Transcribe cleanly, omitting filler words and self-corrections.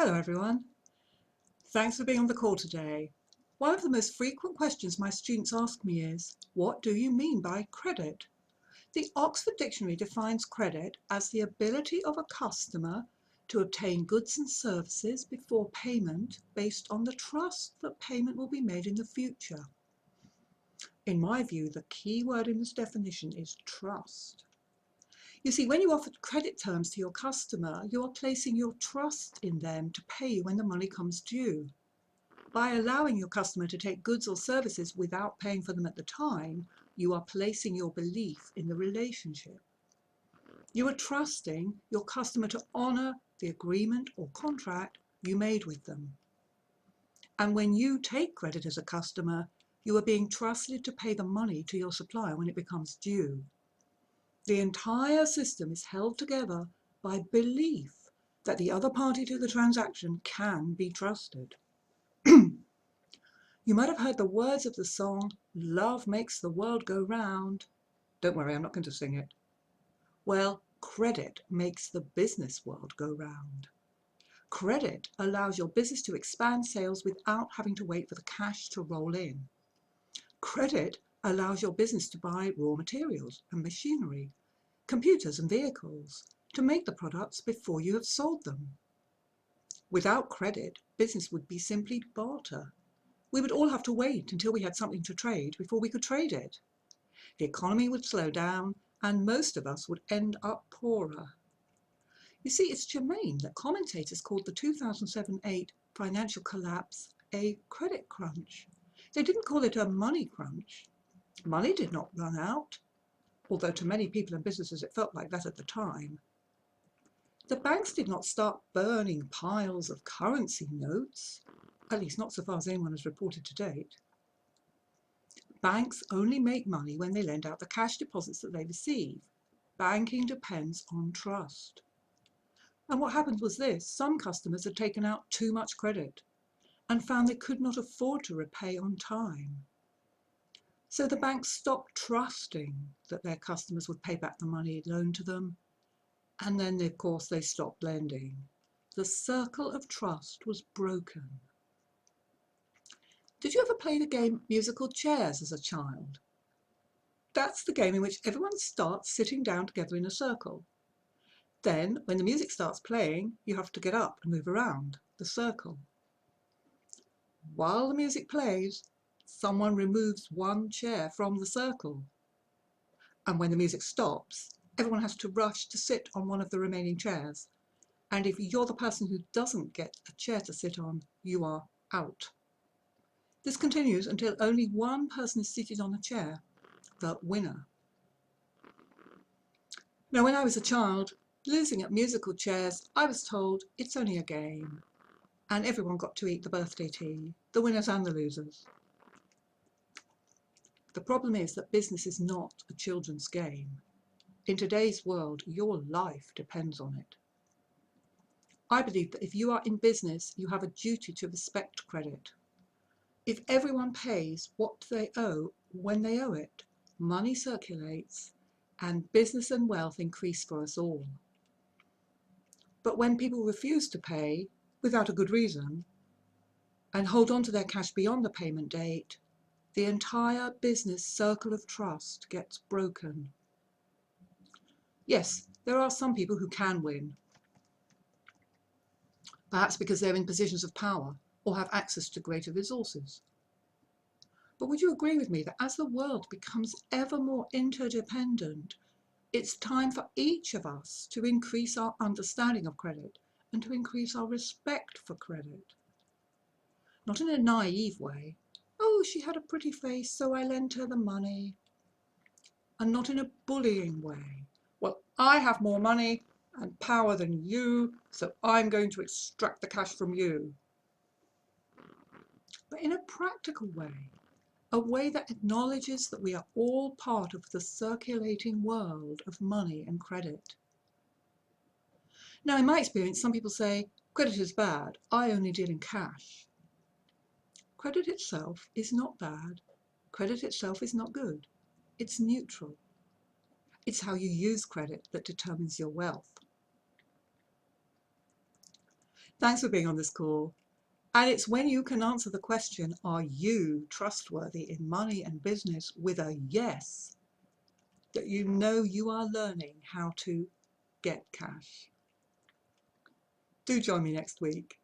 Hello everyone. Thanks for being on the call today. One of the most frequent questions my students ask me is, what do you mean by credit? The Oxford Dictionary defines credit as the ability of a customer to obtain goods and services before payment based on the trust that payment will be made in the future. In my view, the key word in this definition is trust. You see, when you offer credit terms to your customer, you are placing your trust in them to pay you when the money comes due. By allowing your customer to take goods or services without paying for them at the time, you are placing your belief in the relationship. You are trusting your customer to honor the agreement or contract you made with them. And when you take credit as a customer, you are being trusted to pay the money to your supplier when it becomes due. The entire system is held together by belief that the other party to the transaction can be trusted. You might have heard the words of the song, "Love Makes the World Go Round." Don't worry, I'm not going to sing it. Well, credit makes the business world go round. Credit allows your business to expand sales without having to wait for the cash to roll in. Credit allows your business to buy raw materials and machinery, computers and vehicles, to make the products before you have sold them. Without credit, business would be simply barter. We would all have to wait until we had something to trade before we could trade it. The economy would slow down and most of us would end up poorer. You see, it's germane that commentators called the 2007-8 financial collapse a credit crunch. They didn't call it a money crunch. Money did not run out, although to many people and businesses it felt like that at the time. The banks did not start burning piles of currency notes, at least not so far as anyone has reported to date. Banks only make money when they lend out the cash deposits that they receive. Banking depends on trust. And what happened was this: some customers had taken out too much credit and found they could not afford to repay on time. So the banks stopped trusting that their customers would pay back the money loaned to them, and then of course they stopped lending. The circle of trust was broken. Did you ever play the game musical chairs as a child? That's the game in which everyone starts sitting down together in a circle. Then, when the music starts playing, you have to get up and move around the circle. While the music plays, someone removes one chair from the circle. And when the music stops, everyone has to rush to sit on one of the remaining chairs. And if you're the person who doesn't get a chair to sit on, you are out. This continues until only one person is seated on the chair, the winner. Now, when I was a child, losing at musical chairs, I was told it's only a game, and everyone got to eat the birthday tea, the winners and the losers. The problem is that business is not a children's game. In today's world, your life depends on it. I believe that if you are in business, you have a duty to respect credit. If everyone pays what they owe when they owe it, money circulates and business and wealth increase for us all. But when people refuse to pay without a good reason and hold on to their cash beyond the payment date, the entire business circle of trust gets broken. Yes, there are some people who can win, perhaps because they're in positions of power or have access to greater resources. But would you agree with me that as the world becomes ever more interdependent, it's time for each of us to increase our understanding of credit and to increase our respect for credit? Not in a naive way, "Oh, she had a pretty face, so I lent her the money." And not in a bullying way, "Well, I have more money and power than you, so I'm going to extract the cash from you." But in a practical way, a way that acknowledges that we are all part of the circulating world of money and credit. Now, in my experience, some people say, "Credit is bad, I only deal in cash." Credit itself is not bad. Credit itself is not good. It's neutral. It's how you use credit that determines your wealth. Thanks for being on this call. And it's when you can answer the question, are you trustworthy in money and business, with a yes, that you know you are learning how to get cash. Do join me next week.